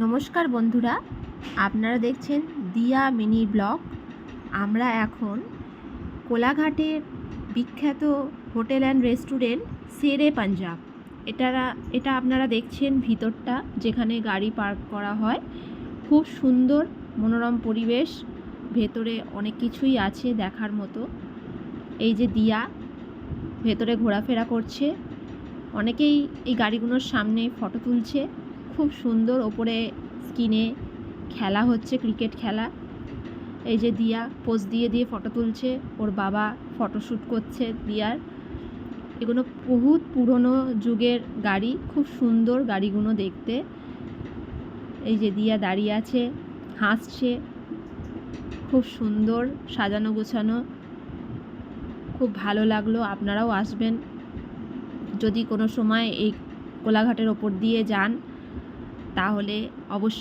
নমস্কার বন্ধুরা, আপনারা দেখছেন দিয়া মিনি ব্লগ। আমরা এখন কোলাঘাটের বিখ্যাত হোটেল অ্যান্ড রেস্টুরেন্ট শেরে পাঞ্জাব এটা আপনারা দেখছেন ভিতরটা, যেখানে গাড়ি পার্ক করা হয়। খুব সুন্দর মনোরম পরিবেশ, ভেতরে অনেক কিছুই আছে দেখার মতো। এই যে দিয়া ভেতরে ঘোরাফেরা করছে, অনেকেই এই গাড়িগুলোর সামনে ফটো তুলছে। খুব সুন্দর, ওপরে স্ক্রিনে খেলা হচ্ছে, ক্রিকেট খেলা। এই যে দিয়া পোজ দিয়ে দিয়ে ফটো তুলছে, ওর বাবা ফটোশ্যুট করছে দিয়ার। এগুলো বহুত পুরনো যুগের গাড়ি, খুব সুন্দর গাড়িগুলো দেখতে। এই যে দিয়া দাঁড়িয়ে আছে, হাসছে, খুব সুন্দর সাজানো গোছানো, খুব ভালো লাগলো। আপনারাও আসবেন যদি কোনো সময় এই কোলাঘাটের ওপর দিয়ে যান, তাহলে অবশ্যই